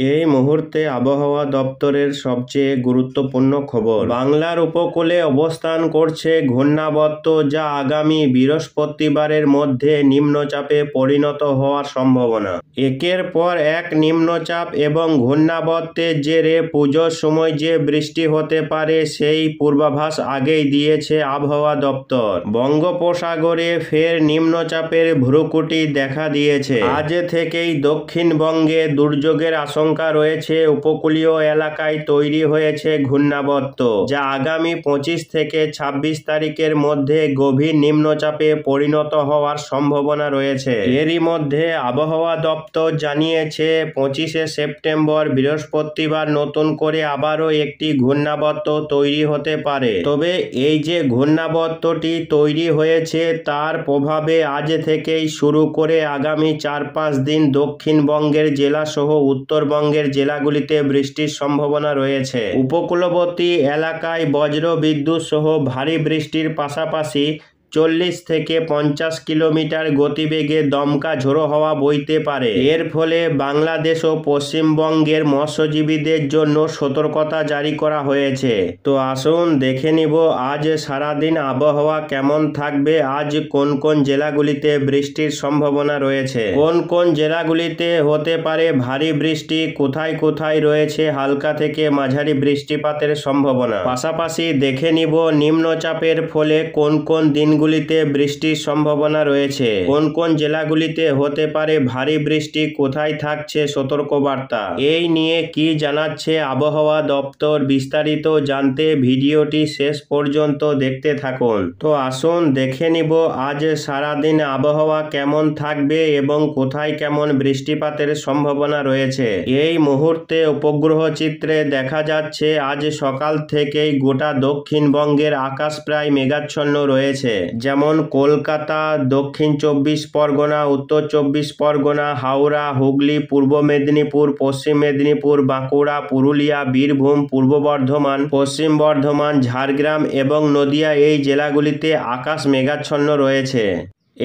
এই মুহূর্তে আবহাওয়া দপ্তরের সবচেয়ে গুরুত্বপূর্ণ খবর। বাংলার উপকূলে অবস্থান করছে ঘূর্ণাবর্ত, যা আগামী বৃহস্পতিবারের মধ্যে নিম্নচাপে পরিণত হওয়ার সম্ভাবনা। একের পর এক নিম্নচাপ এবং ঘূর্ণাবর্তের জেরে পুজোর সময় যে বৃষ্টি হতে পারে সেই পূর্বাভাস আগেই দিয়েছে আবহাওয়া দপ্তর। বঙ্গোপসাগরে ফের নিম্নচাপের ভ্রুকুটি দেখা দিয়েছে। আজ থেকেই দক্ষিণবঙ্গে দুর্যোগের আশঙ্কা রয়েছে। উপকূলীয় এলাকায় তৈরি হয়েছে ঘূর্ণাবর্ত, যা আগামী 25 থেকে 26 তারিখের মধ্যে গভীর নিম্নচাপে পরিণত হওয়ার সম্ভাবনা রয়েছে। এরই মধ্যে আবহাওয়া দপ্তর জানিয়েছে 25শে সেপ্টেম্বর বৃহস্পতিবার নতুন করে আবারও একটি ঘূর্ণাবর্ত তৈরি হতে পারে। তবে এই যে ঘূর্ণাবর্তটি তৈরি হয়েছে তার প্রভাবে আজ থেকেই শুরু করে আগামী 4-5 দিন দক্ষিণবঙ্গের জেলাসহ উত্তরবঙ্গের জেলাগুলিতে বৃষ্টির সম্ভাবনা রয়েছে। উপকূলবর্তী এলাকায় বজ্র বিদ্যুৎ সহ ভারী বৃষ্টির পাশাপাশি 40 থেকে 50 কিলোমিটার গতিবেগে দমকা ঝোড়ো হাওয়া বইতে পারে। এর ফলে বাংলাদেশ ও পশ্চিমবঙ্গের মৎস্যজীবীদের জন্য সতর্কতা জারি করা হয়েছে। তো আসুন দেখে নিব আজ সারাদিন আবহাওয়া কেমন থাকবে। আজ কোন কোন জেলাগুলিতে বৃষ্টির সম্ভাবনা রয়েছে, কোন কোন জেলাগুলিতে হতে পারে ভারী বৃষ্টি, কোথায় কোথায় রয়েছে হালকা থেকে মাঝারি বৃষ্টিপাতের সম্ভাবনা। পাশাপাশি দেখে নিব নিম্নচাপের ফলে কোন কোন দিনগুলিতে বৃষ্টির সম্ভাবনা রয়েছে, কোন কোন জেলাগুলিতে হতে পারে ভারী বৃষ্টি, কোথায় থাকছে সতর্কবার্তা। এই নিয়ে কি জানাচ্ছে আবহাওয়া দপ্তর, বিস্তারিত জানতে ভিডিওটি শেষ পর্যন্ত দেখতে থাকুন। তো আসুন দেখে নিব আজ সারাদিন আবহাওয়া কেমন থাকবে এবং কোথায় কেমন বৃষ্টিপাতের সম্ভাবনা রয়েছে। এই মুহূর্তে উপগ্রহ চিত্রে দেখা যাচ্ছে আজ সকাল থেকেই গোটা দক্ষিণবঙ্গের আকাশ প্রায় মেঘাচ্ছন্ন রয়েছে। যেমন কলকাতা, দক্ষিণ 24 পরগনা, উত্তর 24 পরগনা, হাওড়া, হুগলি, পূর্ব মেদিনীপুর, পশ্চিম মেদিনীপুর, বাঁকুড়া, পুরুলিয়া, বীরভূম, পূর্ব বর্ধমান, পশ্চিম বর্ধমান, ঝাড়গ্রাম এবং নদিয়া এই জেলাগুলিতে আকাশ মেঘাচ্ছন্ন রয়েছে।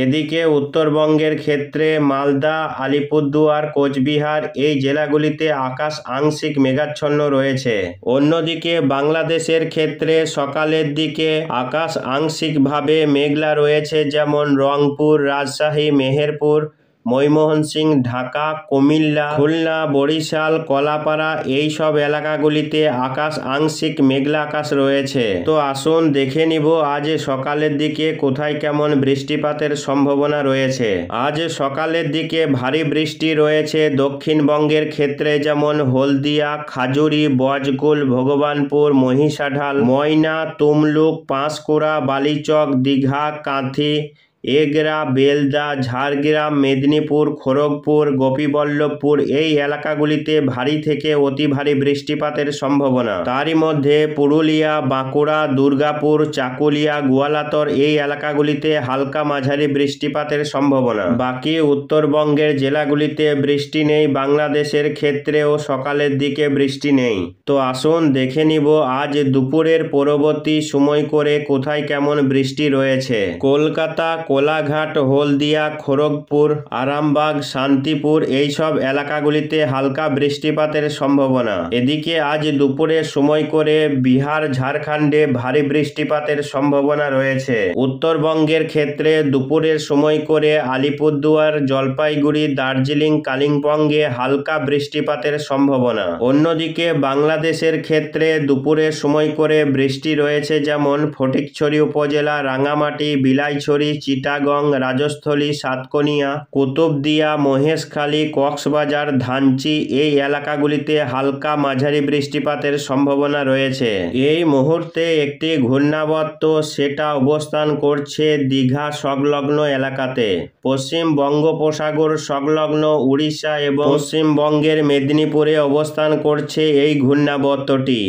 এদিকে উত্তরবঙ্গের ক্ষেত্রে মালদা, আলিপুরদুয়ার, কোচবিহার এই জেলাগুলিতে আকাশ আংশিক মেঘাচ্ছন্ন রয়েছে। অন্যদিকে বাংলাদেশের ক্ষেত্রে সকালের দিকে আকাশ আংশিকভাবে মেঘলা রয়েছে, যেমন রংপুর, রাজশাহী, মেহেরপুর, ময়মনসিংহ, ঢাকা, কুমিল্লা, খুলনা, বরিশাল, কলাপাড়া এই সব এলাকাগুলিতে আকাশ আংশিক মেঘলা আকাশ রয়েছে। তো আসুন দেখে নিব আজ সকালের দিকে কোথায় কেমন বৃষ্টিপাতের সম্ভাবনা রয়েছে। আজ সকালের দিকে ভারী বৃষ্টি রয়েছে দক্ষিণবঙ্গের ক্ষেত্রে, যেমন হলদিয়া, খাজুরি, বজকুল, ভগবানপুর, মহিষাঢাল, ময়না, তুমলুক, পাঁশকুড়া, বালিচক, দীঘা, কাঁথি, এগরা, বেলদা, ঝাড়গ্রাম, মেদিনীপুর, খড়গপুর, গোপীবল্লভপুর এই এলাকাগুলিতে ভারী থেকে অতি ভারী বৃষ্টিপাতের সম্ভাবনা। তারই মধ্যে পুরুলিয়া, বাঁকুড়া, দুর্গাপুর, চাকুলিয়া, গোয়ালাতর এই এলাকাগুলিতে হালকা মাঝারি বৃষ্টিপাতের সম্ভাবনা। বাকি উত্তরবঙ্গের জেলাগুলিতে বৃষ্টি নেই। বাংলাদেশের ক্ষেত্রেও সকালের দিকে বৃষ্টি নেই। তো আসুন দেখে নিব আজ দুপুরের পরবর্তী সময় করে কোথায় কেমন বৃষ্টি রয়েছে। কলকাতা, কোলাঘাট, হলদিয়া, খড়গপুর, আরামবাগ, শান্তিপুর এইসব এলাকাগুলিতে হালকা বৃষ্টিপাতের সম্ভাবনা। এদিকে আজ দুপুরের সময় করে বিহার, ঝাড়খণ্ডে ভারী বৃষ্টিপাতের সম্ভাবনা রয়েছে। উত্তরবঙ্গের ক্ষেত্রে দুপুরের সময় করে আলিপুরদুয়ার, জলপাইগুড়ি, দার্জিলিং, কালিম্পংয়ে হালকা বৃষ্টিপাতের সম্ভাবনা। অন্যদিকে বাংলাদেশের ক্ষেত্রে দুপুরের সময় করে বৃষ্টি রয়েছে, যেমন ফটিকছড়ি উপজেলা, রাঙামাটি, বিলাইছড়ি, চিটাগং, রাজস্থলী, সাতকনিয়া, কুতুবদিয়া, মহেশখালী, কক্সবাজার, ধানচি এই এলাকাগুলিতে হালকা মাঝারি বৃষ্টিপাতের সম্ভাবনা রয়েছে। এই মুহূর্তে একটি ঘূর্ণাবর্ত সেটা অবস্থান করছে দীঘা সংলগ্ন এলাকাতে। পশ্চিম বঙ্গোপসাগর সংলগ্ন উড়িষ্যা এবং পশ্চিমবঙ্গের মেদিনীপুরে অবস্থান করছে এই ঘূর্ণাবর্তটি,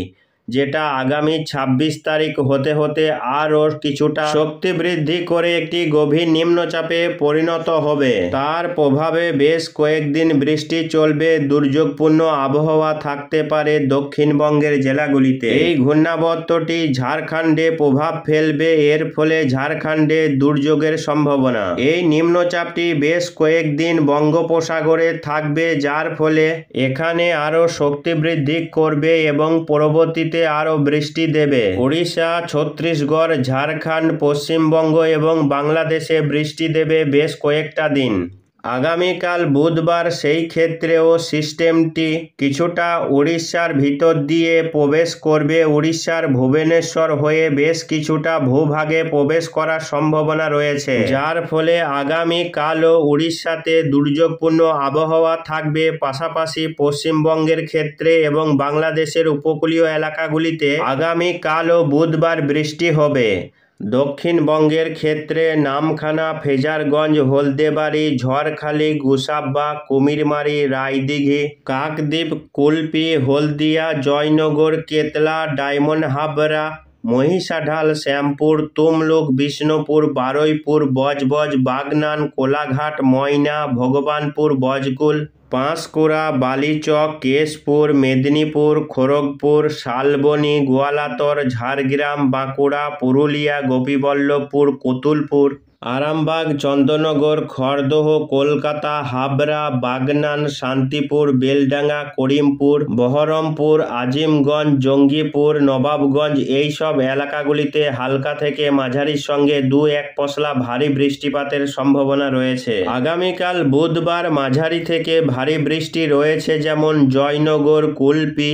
যেটা আগামী 26 তারিখ হতে হতে আরও কিছুটা শক্তি বৃদ্ধি করে একটি গভীর নিম্নচাপে পরিণত হবে। তার প্রভাবে বেশ কয়েকদিন বৃষ্টি চলবে, দুর্যোগপূর্ণ আবহাওয়া থাকতে পারে দক্ষিণবঙ্গের জেলাগুলিতে। এই ঘূর্ণাবর্তটি ঝাড়খণ্ডে প্রভাব ফেলবে, এর ফলে ঝাড়খণ্ডে দুর্যোগের সম্ভাবনা। এই নিম্নচাপটি বেশ কয়েকদিন বঙ্গোপসাগরে থাকবে, যার ফলে এখানে আরও শক্তি বৃদ্ধি করবে এবং পরবর্তীতে আরও বৃষ্টি দেবে। উড়িষ্যা, ছত্তিশগড়, ঝাড়খণ্ড, পশ্চিমবঙ্গ এবং বাংলাদেশে বৃষ্টি দেবে বেশ কয়েকটা দিন। আগামীকাল বুধবার সেই ক্ষেত্রেও সিস্টেমটি কিছুটা উড়িষ্যার ভিতর দিয়ে প্রবেশ করবে। উড়িষ্যার ভুবনেশ্বর হয়ে বেশ কিছুটা ভূভাগে প্রবেশ করার সম্ভাবনা রয়েছে, যার ফলে আগামীকালও উড়িষ্যাতে দুর্যোগপূর্ণ আবহাওয়া থাকবে। পাশাপাশি পশ্চিমবঙ্গের ক্ষেত্রে এবং বাংলাদেশের উপকূলীয় এলাকাগুলিতে আগামীকালও বুধবার বৃষ্টি হবে। দক্ষিণবঙ্গের ক্ষেত্রে নামখানা, ফ্রেজারগঞ্জ, হলদেবাড়ি, ঝড়খালি, গোসাবা, কুমিরমারি, রায়দিঘি, কাকদ্বীপ, কুলপি, হলদিয়া, জয়নগর, কেতলা, ডায়মন্ড হাবড়া, মহিষাঢাল, শ্যামপুর, তমলুক, বিষ্ণুপুর, বারুইপুর, বজবজ, বাগনান, কোলাঘাট, ময়না, ভগবানপুর, বজকুল, পাঁশকুড়া, বালিচক, কেশপুর, মেদিনীপুর, খড়গপুর, শালবনী, গোয়ালাতর, ঝাড়গ্রাম, বাঁকুড়া, পুরুলিয়া, গোপীবল্লভপুর, কতুলপুর, আরামবাগ, চন্দননগর, খড়দহ, কলকাতা, হাবড়া, বাগনান, শান্তিপুর, বেলডাঙ্গা, করিমপুর, বহরমপুর, আজিমগঞ্জ, জঙ্গিপুর, নবাবগঞ্জ এই সব এলাকাগুলিতে হালকা থেকে মাঝারির সঙ্গে 2-1 পশলা ভারী বৃষ্টিপাতের সম্ভাবনা রয়েছে। আগামীকাল বুধবার মাঝারি থেকে ভারী বৃষ্টি রয়েছে, যেমন জয়নগর, কুলপি,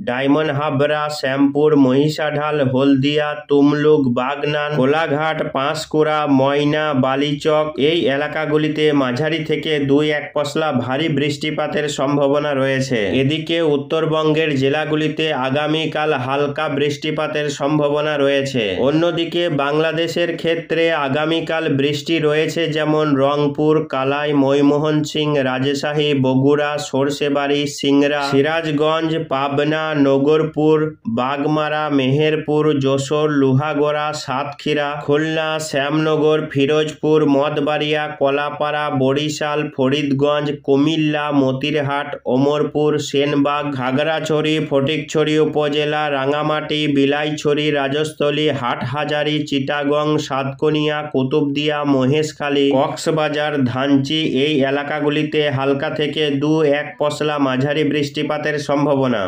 ডায়মন্ড হাবড়া, শ্যামপুর, মহিষাঢাল, হলদিয়া, তমলুক, বাগনান, কোলাঘাট, পাঁশকুড়া, ময়না, বালিচক এই এলাকাগুলিতে মাঝারি থেকে 2-1 পশলা ভারী বৃষ্টিপাতের সম্ভাবনা রয়েছে। এদিকে উত্তরবঙ্গের জেলাগুলিতে আগামীকাল হালকা বৃষ্টিপাতের সম্ভাবনা রয়েছে। অন্যদিকে বাংলাদেশের ক্ষেত্রে আগামীকাল বৃষ্টি রয়েছে, যেমন রংপুর, কালাই, ময়মোহন সিং, রাজশাহী, বগুড়া, সরষেবাড়ি, সিংড়া, সিরাজগঞ্জ, পাবনা, নগরপুর, বাগমারা, মেহেরপুর, যশোর, লোহাগড়া, সাতক্ষীরা, খুলনা, শ্যামনগর, ফিরোজপুর, মঠবাড়িয়া, কলাপাড়া, বরিশাল, ফরিদগঞ্জ, কুমিল্লা, মতিরহাট, অমরপুর, সেনবাগ, খাগড়াছড়ি, ফটিকছড়ি উপজেলা, রাঙামাটি, বিলাইছড়ি, রাজস্থলী, হাটহাজারী, চিটাগং, সাতকনিয়া, কুতুবদিয়া, মহেশখালী, কক্সবাজার, ধানচি এই এলাকাগুলিতে হালকা থেকে 2-1 পশলা মাঝারি বৃষ্টিপাতের সম্ভাবনা।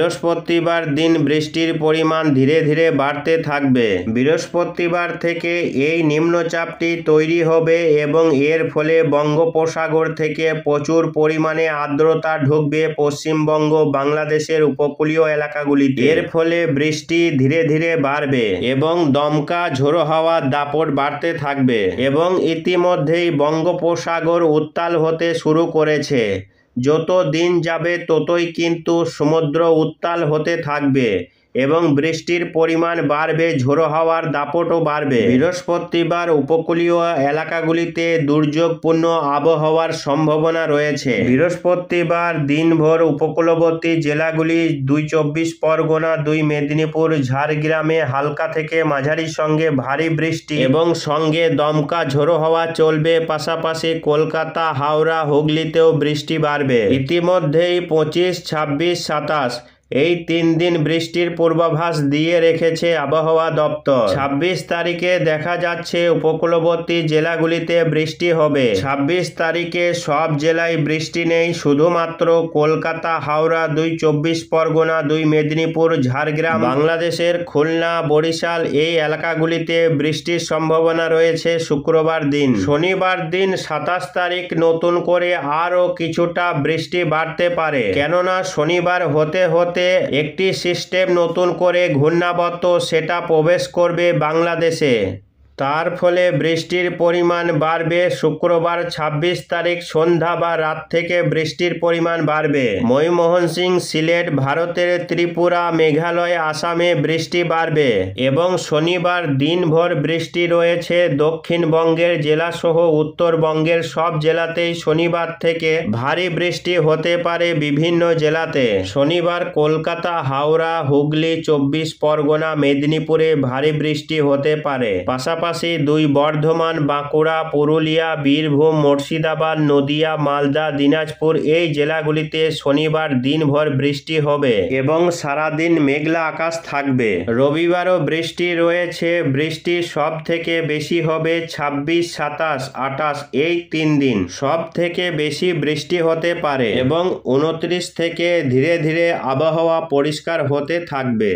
বৃহস্পতিবার দিন বৃষ্টির পরিমাণ ধীরে ধীরে বাড়তে থাকবে। বৃহস্পতিবার থেকে এই নিম্নচাপটি তৈরি হবে এবং এর ফলে বঙ্গোপসাগর থেকে প্রচুর পরিমাণে আর্দ্রতা ঢুকবে পশ্চিমবঙ্গ, বাংলাদেশের উপকূলীয় এলাকাগুলিতে। এর ফলে বৃষ্টি ধীরে ধীরে বাড়বে এবং দমকা ঝোড়ো হাওয়ার দাপট বাড়তে থাকবে এবং ইতিমধ্যেই বঙ্গোপসাগর উত্তাল হতে শুরু করেছে। যত দিন যাবে ততই কিন্তু সমুদ্র উত্তাল হতে থাকবে এবং বৃষ্টির পরিমাণ বাড়বে, ঝোড়ো হাওয়ার দাপটও বাড়বে। বৃহস্পতিবার উপকূলীয় এলাকাগুলিতে দুর্যোগপূর্ণ আবহাওয়ার সম্ভাবনা রয়েছে। বৃহস্পতিবার দিনভর উপকূলবর্তী জেলাগুলি 2 চব্বিশ পরগনা, 2 মেদিনীপুর, ঝাড়গ্রামে হালকা থেকে মাঝারির সঙ্গে ভারী বৃষ্টি এবং সঙ্গে দমকা ঝোড়ো হাওয়া চলবে। পাশাপাশি কলকাতা, হাওড়া, হুগলিতেও বৃষ্টি বাড়বে। ইতিমধ্যেই 25, 26, 27 এই 3 দিন বৃষ্টির পূর্বাভাস দিয়ে রেখেছে আবহাওয়া দপ্তর। 26 তারিখে দেখা যাচ্ছে উপকূলবর্তী জেলাগুলিতে বৃষ্টি হবে। 26 তারিখে সব জেলায় বৃষ্টি নেই, শুধুমাত্র কলকাতা, হাওড়া, 2 চব্বিশ পরগনা, 2 মেদিনীপুর, ঝাড়গ্রাম, বাংলাদেশের খুলনা, বরিশাল এই এলাকাগুলিতে বৃষ্টির সম্ভাবনা রয়েছে শুক্রবার দিন। শনিবার দিন 27 তারিখ নতুন করে আরও কিছুটা বৃষ্টি বাড়তে পারে, কেননা শনিবার হতে হতে একটি সিস্টেম নতুন করে ঘূর্ণাবর্ত সেটা প্রবেশ করবে বাংলাদেশে। তার ফলে বৃষ্টির পরিমাণ বাড়বে। শুক্রবার 26 তারিখ সন্ধ্যা বা রাত থেকে বৃষ্টির পরিমাণ বাড়বে। ময়মনসিংহ, সিলেট, ভারতের ত্রিপুরা, মেঘালয়, আসামে বৃষ্টি বাড়বে এবং শনিবার দিনভর বৃষ্টি রয়েছে। দক্ষিণবঙ্গের জেলাসহ উত্তরবঙ্গের সব জেলাতেই শনিবার থেকে ভারী বৃষ্টি হতে পারে বিভিন্ন জেলাতে। শনিবার কলকাতা, হাওড়া, হুগলি, 24 পরগনা, মেদিনীপুরে ভারী বৃষ্টি হতে পারে। পাশাপাশি দুই বর্ধমান, বাঁকুড়া, পুরুলিয়া, বীরভূম, মুর্শিদাবাদ, নদিয়া, মালদা, দিনাজপুর এই জেলাগুলিতে শনিবার দিনভর বৃষ্টি হবে এবং সারাদিন মেঘলা আকাশ থাকবে। রবিবারও বৃষ্টি রয়েছে। বৃষ্টি সব থেকে বেশি হবে 26, 27, 28 এই 3 দিন সব থেকে বেশি বৃষ্টি হতে পারে এবং 29 থেকে ধীরে ধীরে আবহাওয়া পরিষ্কার হতে থাকবে।